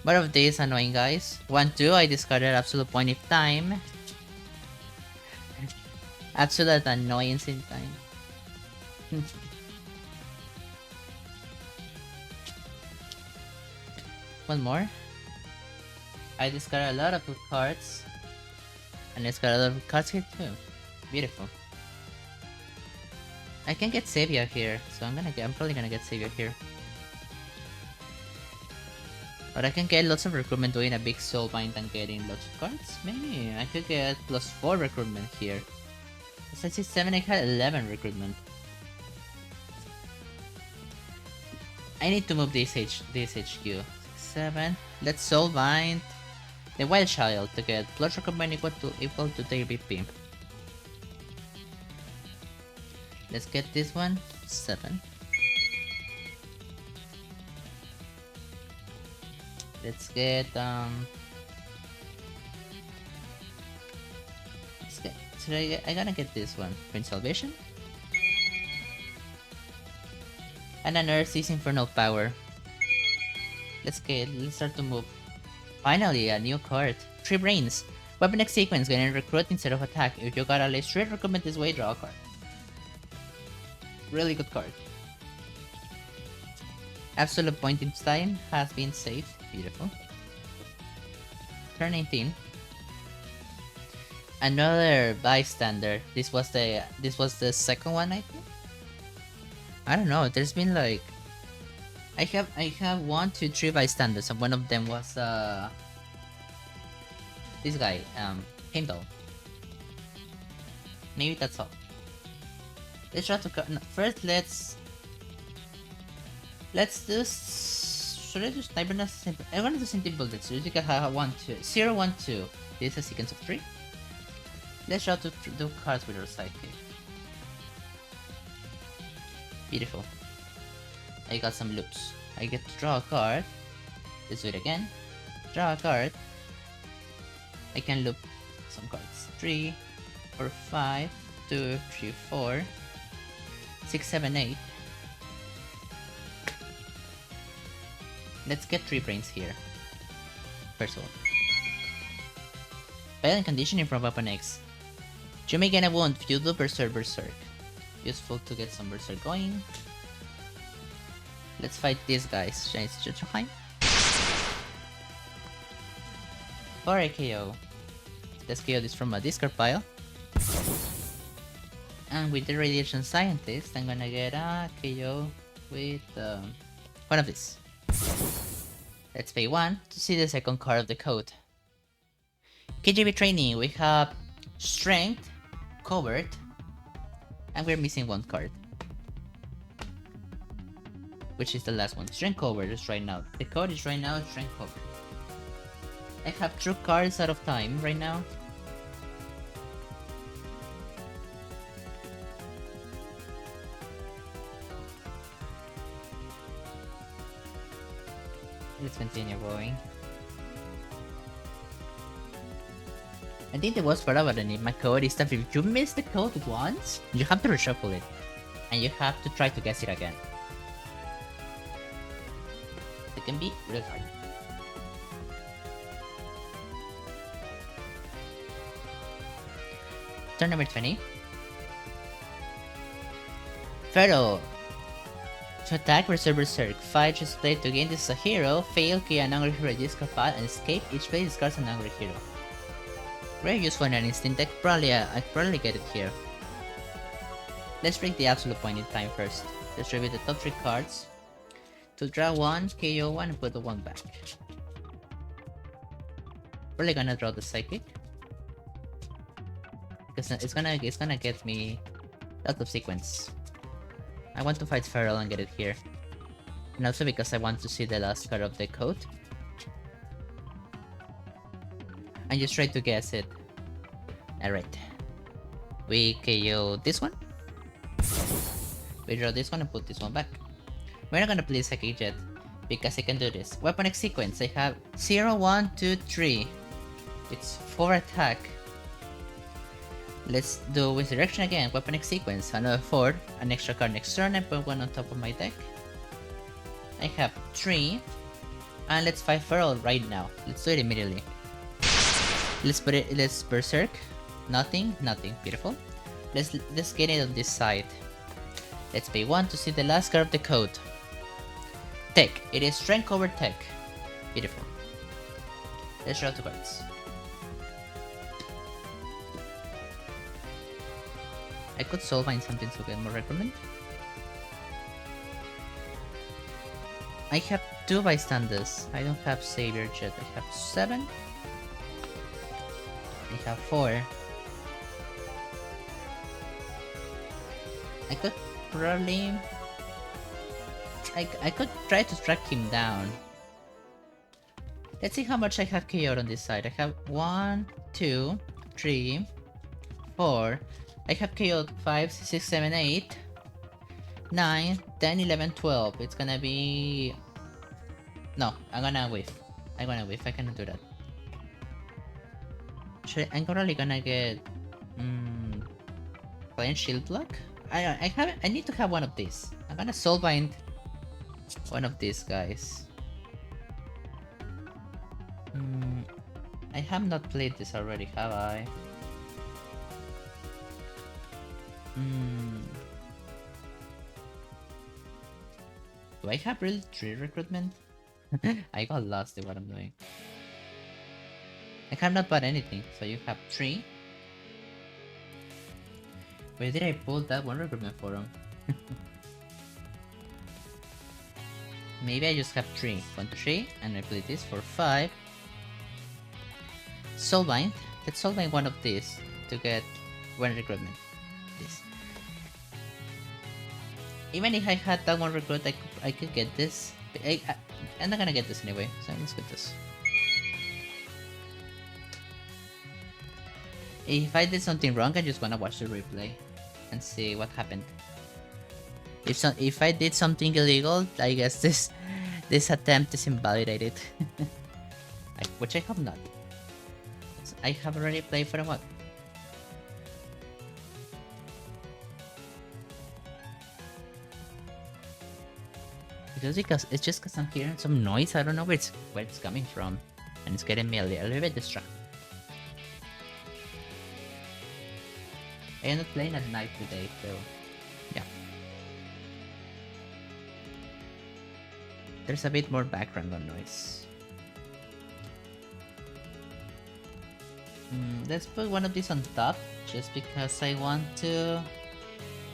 More of these annoying guys. 1, 2, I discarded absolute point of time. Absolute annoyance in time. One more. I discard a lot of good cards. And I discard a lot of cards here too. Beautiful. I can get Savior here, so I'm probably gonna get Savior here. But I can get lots of recruitment doing a big soulbind and getting lots of cards. Maybe I could get +4 recruitment here. So I see 7, I had 11 recruitment. I need to move this HQ. 7. Let's soulbind the Wild Child to get plus recruitment equal to their BP. Let's get this one. 7. Let's get so I gotta get this one. Prince Salvation. And another Seas Infernal Power. Let's start to move. Finally, a new card. 3 Brains. Weapon X sequence, getting recruit instead of attack. If you got a late straight recruitment this way, draw a card. Really good card. Absolute point in time has been saved. Beautiful. Turn 19. Another bystander. This was the second one, I think. I don't know. There's been like I have 1, 2, 3 bystanders, and one of them was this guy, Heimdall. Maybe that's all. Let's try to no, first. Let's do. Should I do sniper? I want to do simple bullets. So you can have 1, 2, 0, 1, 2. This is a sequence of 3. Let's draw two cards with our sidekick. Beautiful. I got some loops. I get to draw a card. Let's do it again. Draw a card. I can loop some cards. 3, 4, 5, 2, 3, 4, 6, 7, 8. Let's get 3 brains here. First one. Violent conditioning from Weapon X. You may gain a wound if you do Berserk. Useful to get some Berserk going. Let's fight these guys. Giant Jotumheim. For a KO. Let's KO this from a discard pile. And with the Radiation Scientist, I'm gonna get a KO with one of these. Let's pay 1 to see the second card of the code. KGB training, we have Strength, Covert, and we're missing one card. Which is the last one. Strength Covert is right now. The code is right now Strength Covert. I have 2 cards out of time right now. Let's continue going. I think the worst part about the Enigma code is that if you miss the code once, you have to reshuffle it. And you have to try to guess it again. It can be really hard. Turn number 20. Pharaoh. To attack Berserk. 5 just play to gain this as a hero, fail, kill an angry hero discard pile, and escape. Each play discards an angry hero. Very useful in an instant deck. I'd probably get it here. Let's break the absolute point in time first. Let's review the top 3 cards. To draw 1, KO 1, and put the 1 back. Probably gonna draw the psychic. Because it's gonna get me out of sequence. I want to fight Feral and get it here. And also because I want to see the last card of the code. And just try to guess it. Alright. We KO this one. We draw this one and put this one back. We're not gonna play Psychic yet, because I can do this. Weapon X sequence, I have 0, 1, 2, 3. It's 4 attack. Let's do with direction again. Weapon X sequence, another 4, an extra card next turn, and put 1 on top of my deck. I have 3, and let's fight Feral right now. Let's do it immediately. Let's Berserk. Nothing, beautiful. Let's get it on this side. Let's pay 1 to see the last card of the code. Tech. It is Strength Cover Tech. Beautiful. Let's draw 2 cards. I could soulbind something to get more recruitment. I have 2 bystanders. I don't have Savior yet. I have 7. I have 4. I could probably... I could try to track him down. Let's see how much I have KO'd on this side. I have 1, 2, 3, 4. I have KO'd 5, 6, 7, 8, 9, 10, 11, 12. It's gonna be... No, I'm gonna whiff. I cannot do that. I'm probably gonna get... Playing Shield Block? I need to have one of these. I'm gonna soulbind one of these guys. I have not played this already, have I? Do I have really 3 recruitment? I got lost in what I'm doing. I have not bought anything, so you have 3. Where did I pull that 1 recruitment for him? Maybe I just have 3. 1, 3, and I play this for 5. Soulbind. Let's soulbind one of these to get 1 recruitment. This. Even if I had that 1 recruit, I could get this. I'm not gonna get this anyway, so let's get this. If I did something wrong, I just wanna watch the replay and see what happened. If I did something illegal, I guess this attempt is invalidated. Which I hope not. I have already played for a while. It's just because I'm hearing some noise. I don't know where it's coming from, and it's getting me a little bit distracted. I ended up playing at night today, so yeah. There's a bit more background noise. Let's put one of these on top, just because I want to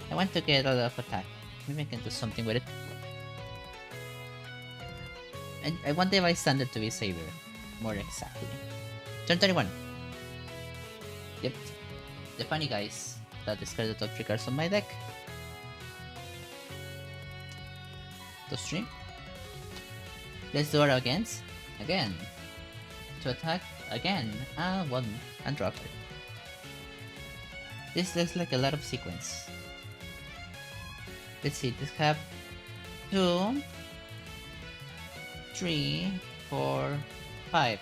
get a lot of attack. Maybe I can do something with it. I want the bystander to be Saber, more exactly. Turn 31. Yep. The funny guys that discard the top 3 cards on my deck. Those 3. Let's do our against. Again. To attack. Again. And 1. And drop it. This looks like a lot of sequence. Let's see. This have 2, 3, 4, 5.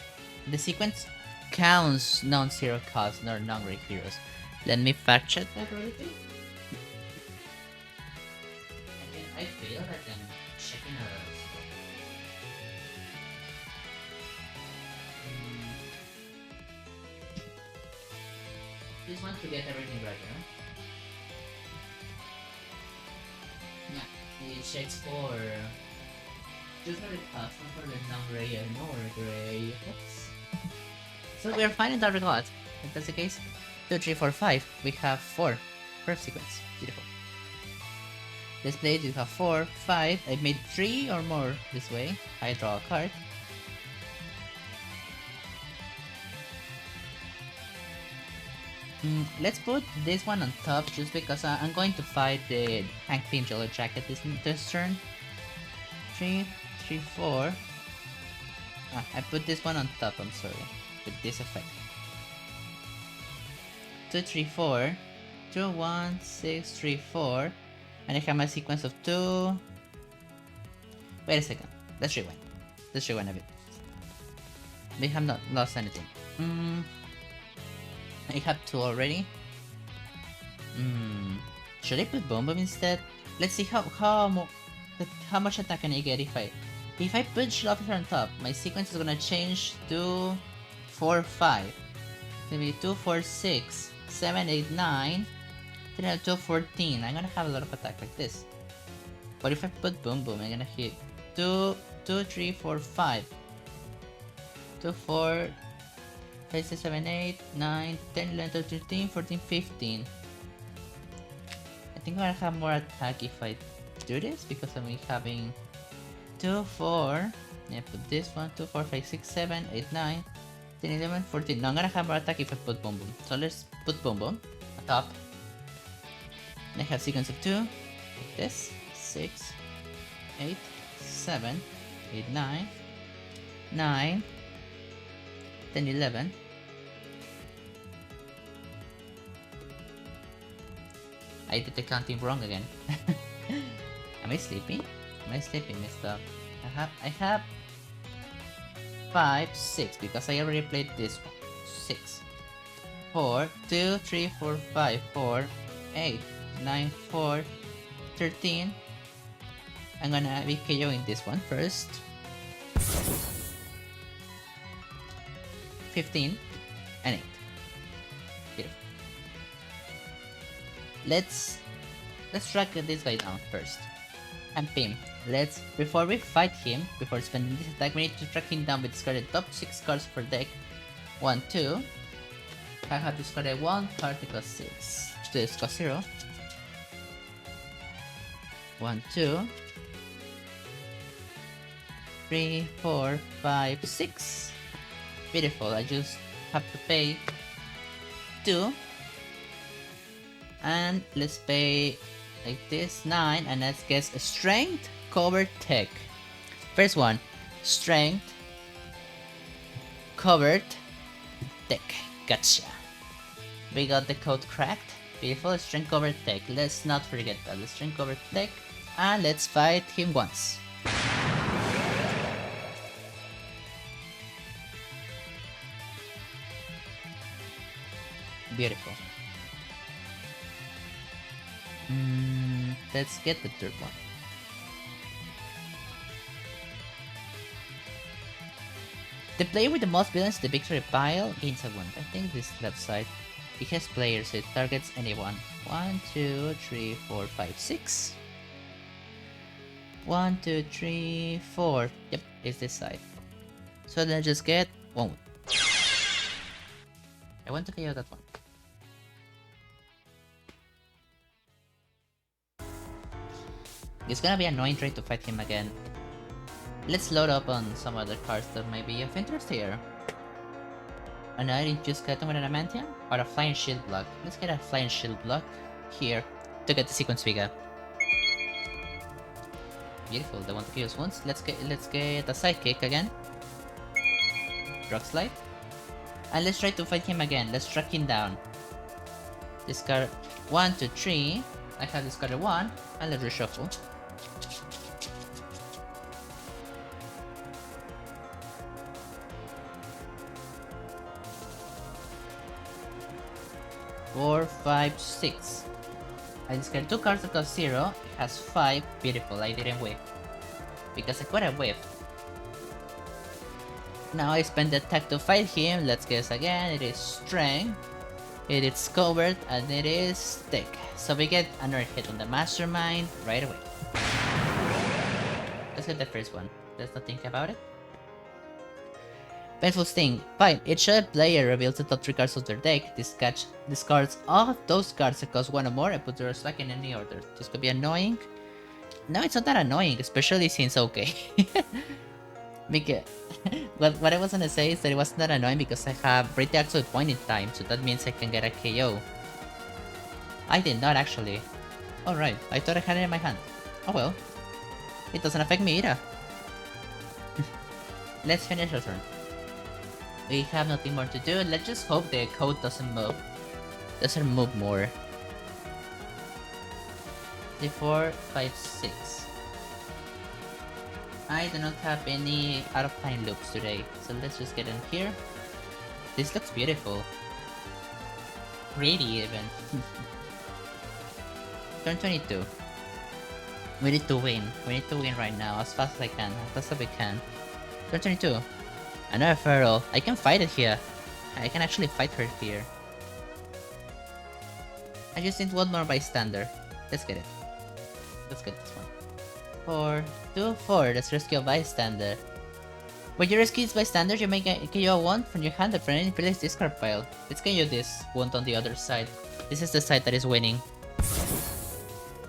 The sequence counts non-zero cost, nor non-great heroes. Let me fact check that really quick. I feel like I'm checking out. Just want to get everything right now. Yeah, it checks for just for the cost, not for the non-gray nor gray. Oops. So we are fine in that regard. If that's the case, 2, 3, 4, 5. We have 4 per sequence. Beautiful. This plate you have 4, 5. I made 3 or more this way. I draw a card. Let's put this one on top just because I'm going to fight the Henchmen Yellowjacket this turn. 3, 3, 4. I put this one on top, I'm sorry. With this effect. 2, 3, 4. 2, 1, 6, 3, 4. And I have my sequence of 2. Wait a second. Let's rewind. Let's rewind a bit. We have not lost anything. I have 2 already. Should I put Boom Boom instead? Let's see how much attack can I get if I put Shield Officer on top. My sequence is gonna change to 4, 5. Maybe 2, 4, 6, 7, 8, 9. Then I'll do 14. I'm gonna have a lot of attack like this. But if I put Boom Boom, I'm gonna hit 2, 3, 4, 5. 2, 4, 5, 6, 7, 8, 9, 10, 11, 12, 13, 14, 15. I think I'm gonna have more attack if I do this because I'm having 2, 4. Yeah, put this one, 2, 4, 5, 6, 7, 8, 9, 10, 11, 14. No, I'm gonna have more attack if I put Boom Boom. So let's put Boom Boom on top. And I have sequence of 2, like this, 6, 8, 7, 8, 9, 9, 10, 11. I did the counting wrong again. Am I sleeping? Am I sleeping, Mister? I have 5, 6 because I already played this one. 6, 4, 2, 3, 4, 5, 4, 8, 9, 4, 13. I'm gonna be KOing this one first. 15 and 8. Beautiful. Let's track this guy down first. And Pim. Before we fight him, before spending this attack, we need to track him down with discarded top 6 cards per deck. 1, 2. I have discarded 1 card to cost 6. To this cost 0. 1, 2. 3, 4, 5, 6. Beautiful. I just have to pay 2. And let's pay like this 9. And let's guess a strength covered tech. First one, strength covered tech. Gotcha. We got the code cracked. Beautiful. Let's drink over tech. Let's not forget that. Let's drink over tech. And let's fight him once. Beautiful. Let's get the third one. The player with the most villains in the victory pile gains a wound. I think this left side. It has players, so it targets anyone. 1, 2, 3, 4, 5, 6. 1, 2, 3, 4. Yep, it's this side. So let's just get one wound. I want to KO that one. It's gonna be annoying trying to fight him again. Let's load up on some other cards that might be of interest here. Another infused skeleton with an adamantium? Or a flying shield block? Let's get a flying shield block here to get the sequence we got. Beautiful, the one to use once. Let's get a sidekick again. Rock slide. And let's try to fight him again. Let's track him down. Discard 1, 2, 3. I have discarded 1, and let's reshuffle. Four, 5, 6. I discarded 2 cards that cost 0. It has 5. Beautiful, I didn't whiff. Because I could have whiffed. Now I spend the attack to fight him. Let's guess again. It is strength. It is covered, and it is thick. So we get another hit on the Mastermind right away. Let's get the first one. Let's not think about it. Painful Sting. 5. Each player reveals the top 3 cards of their deck. Discards all of those cards that cost 1 or more and puts theirs back in any order. This could be annoying. No, it's not that annoying, especially since okay. Because what I was gonna say is that it wasn't that annoying because I have Break to a point in time, so that means I can get a KO. I did not actually. Alright, I thought I had it in my hand. Oh well. It doesn't affect me either. Let's finish our turn. We have nothing more to do. Let's just hope the code doesn't move. Doesn't move more. 3, 4, 5, 6. I do not have any out of time loops today, so let's just get in here. This looks beautiful. Pretty even. Turn 22. We need to win. We need to win right now as fast as I can. As fast as we can. Turn 22. Another Feral. I can fight it here. I can actually fight her here. I just need one more bystander. Let's get it. Let's get this one. 4, 2, 4. Let's rescue a bystander. When you rescue this bystander, you may KO a wand from your hand and from any place discard pile. Let's KO this wand on the other side. This is the side that is winning.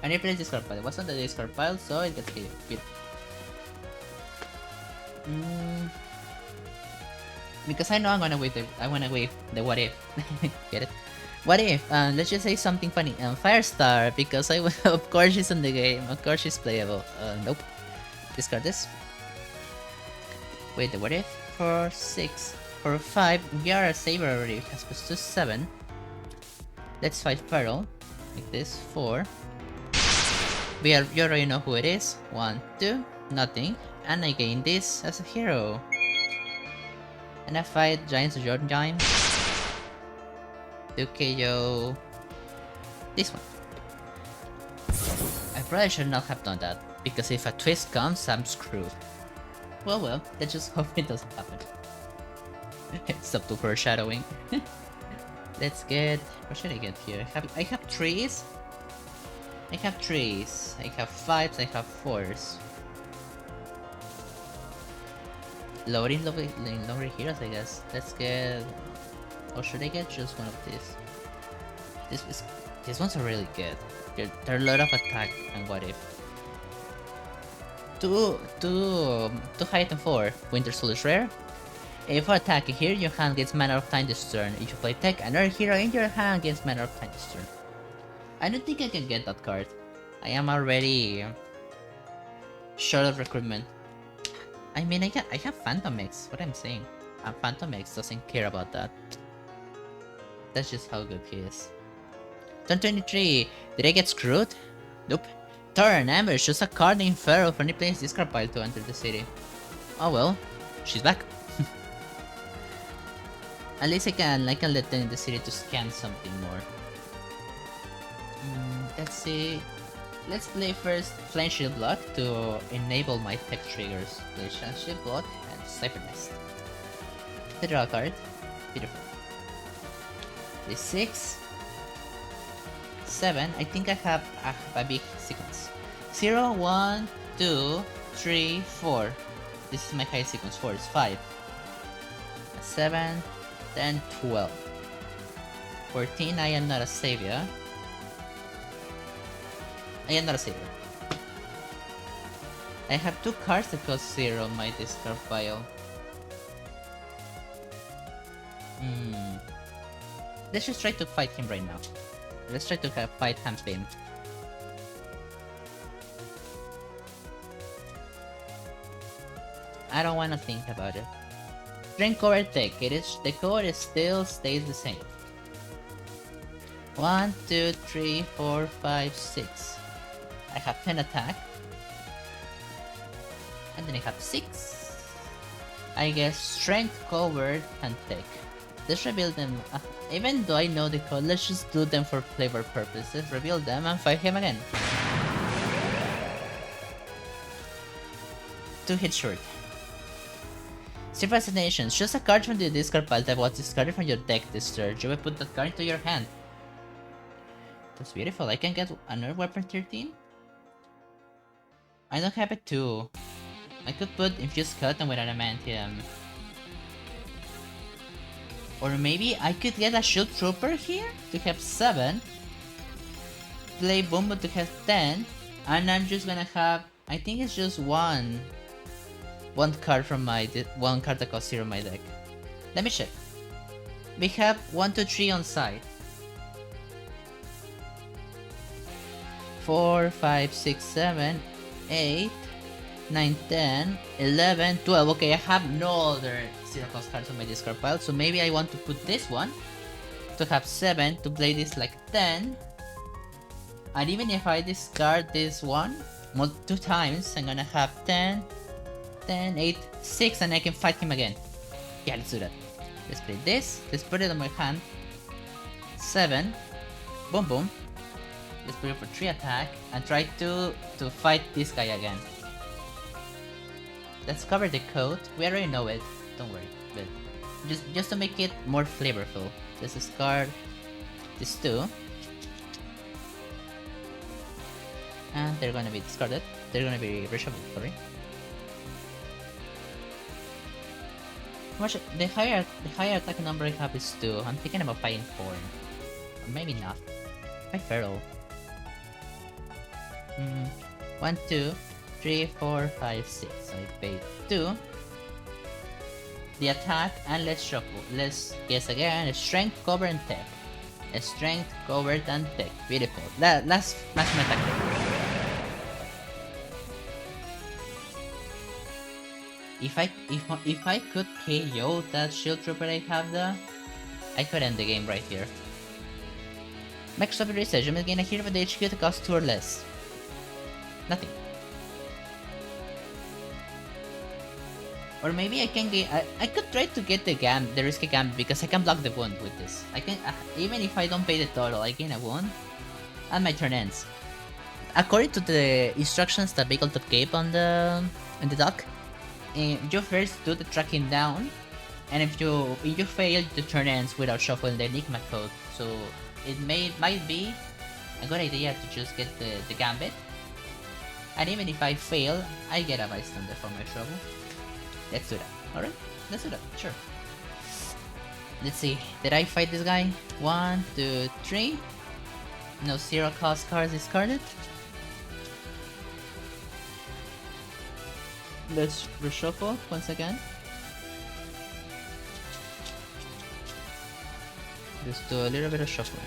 And replace discard pile. It was on the discard pile, so it gets KO. Beautiful. Because I know I'm gonna wave the what if. Get it? What if? Let's just say something funny. Firestar, because of course she's in the game. Of course she's playable. Nope. Discard this. Wait, the what if? For 6. For 5. We are a saber already. It has plus 2, 7. Let's fight Feral. Like this. 4. You already know who it is. 1, 2. Nothing. And I gain this as a hero. And I fight Giants of Jotumheim to KO this one. I probably should not have done that, because if a twist comes, I'm screwed. Well, let's just hope it doesn't happen. Stop to foreshadowing. Let's get... what should I get here? I have 3s. I have 3s. I have 5s. I have 4s. Loading lower heroes, I guess. Let's get... or should I get just one of these? These ones are really good. They're a lot of attack and what if. 2 height and 4. Winter Soul is rare. If you attack a hero in your hand gets mana of time this turn. If you play tech, another hero in your hand gets mana of time this turn. I don't think I can get that card. I am already short of recruitment. I mean, I have Phantom X. What I'm saying, Phantom X doesn't care about that. That's just how good he is. Turn 23. Did I get screwed? Nope. Turn Amber. Choose a card in Pharaoh for any player's discard pile to enter the city. Oh well. She's back. At least I can let them in the city to scan something more. Let's see. Let's play first Flame Shield Block to enable my tech triggers. Play Flame Shield Block and Cypher Nest. The draw card. Beautiful. Play 6. 7. I think I have a big sequence. 0, 1, 2, 3, 4. This is my high sequence. 4 is 5. 7, 10, 12. 14. I am not a savior. I am not a savior. I have 2 cards that cost 0 on my discard pile. Let's just try to fight him right now. Let's try to fight Henchmen. I don't wanna think about it. Strength cover tech. The code still stays the same. 1, 2, 3, 4, 5, 6. I have 10 attack. And then I have 6. I guess strength covered and tech. Let's reveal them. Even though I know the code, let's just do them for flavor purposes. Reveal them and fight him again. 2 hit short. Save Fascinations. Choose a card from the discard pile that was discarded from your deck this turn. You will put that card into your hand. That's beautiful. I can get another weapon 13? I don't have a 2. I could put Infused Cotton with Adamantium. Or maybe I could get a Shield Trooper here to have 7. Play Bumbo to have 10. And I'm just gonna have... I think it's just one card from my... one card that costs 0 in my deck. Let me check. We have 1, 2, 3 on side. 4, 5, 6, 7, 8, 9, 10, 11, 12. Okay, I have no other 0 cost cards on my discard pile, so maybe I want to put this one to have 7 to play this like 10. And even if I discard this one 2 times, I'm gonna have 10, 10, 8, 6, and I can fight him again. Yeah, let's do that. Let's play this. Let's put it on my hand. 7. Boom, boom. Let's put it for 3 attack and try to fight this guy again. Let's cover the code. We already know it. Don't worry. But just to make it more flavorful. Let's discard these 2. And they're gonna be discarded. They're gonna be reshuffled, sorry. The higher attack number I have is 2. I'm thinking about paying 4. Or maybe not. By Feral. 1, 2, 3, 4, 5, 6. So I paid 2. The attack, and let's shuffle. Let's guess again. Strength, cover, and tech. Strength, cover, and tech. Beautiful. Last maximum attack. If I could KO that shield trooper I have there, I could end the game right here. Max Stop Research, you may gain a hero with the HQ that costs 2 or less. Nothing. Or maybe I can get. I could try to get the risky gambit because I can block the wound with this. I can even if I don't pay the total, I gain a wound, and my turn ends. According to the instructions that Bageltop gave on the dock, you first do the tracking down, and if you fail, the turn ends without shuffling the Enigma code. So it might be a good idea to just get the gambit. And even if I fail, I get a bystander for my trouble. Let's do that. Alright, let's do that. Sure. Let's see. Did I fight this guy? 1, 2, 3. No 0 cost cards discarded. Let's reshuffle once again. Just do a little bit of shuffling.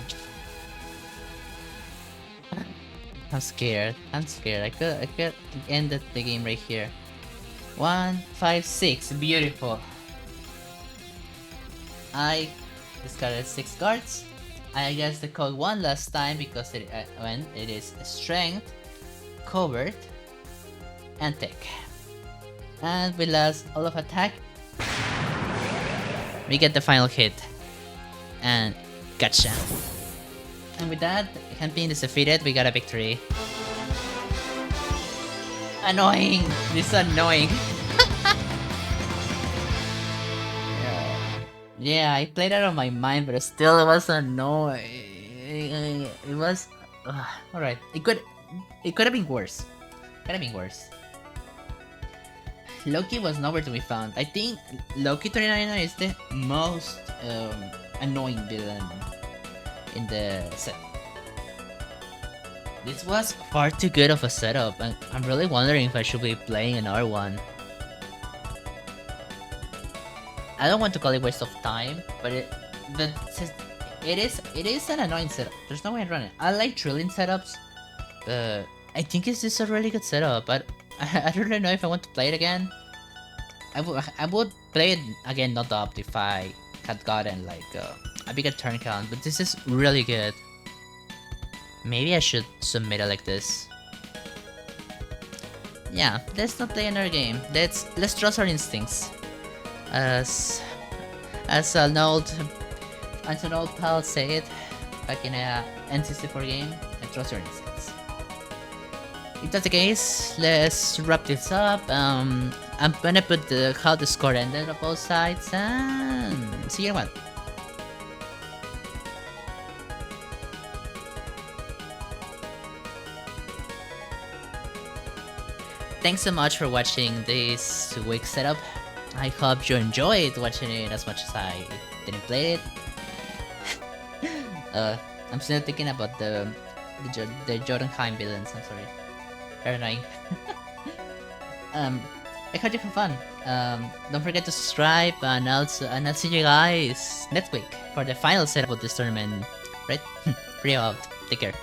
I'm scared. I could end the game right here. 1, 5, 6. Beautiful. I discarded 6 cards. I guess the code 1 last time because it is Strength, Covert, and Tech. And we lost all of attack. We get the final hit. And gotcha. And with that, Henchmen is defeated, we got a victory. Annoying! This is annoying. Yeah, I played out of my mind, but still it was annoying. It was... alright, it could have been worse. Could have been worse. Loki was nowhere to be found. I think Loki 399 is the most annoying villain in the set. This was far too good of a setup, and I'm really wondering if I should be playing another one. I don't want to call it waste of time, but it is an annoying setup. There's no way to run it. I like drilling setups, but I think it's just a really good setup. But I don't really know if I want to play it again. I would play it again, not up if I had gotten like a bigger turn count. But this is really good. Maybe I should submit it like this. Yeah, let's not play another game. Let's trust our instincts. As an old pal said back in a N64 game, I trust your instincts. If that's the case, let's wrap this up. I'm gonna put how the score ended on both sides, and see you in a while. Thanks so much for watching this week's setup. I hope you enjoyed watching it as much as I didn't play it. I'm still thinking about the Jotumheim villains. I'm sorry, very annoying. I hope you have fun. Don't forget to subscribe, and I'll see you guys next week for the final setup of this tournament. Right? Pretty out. Take care.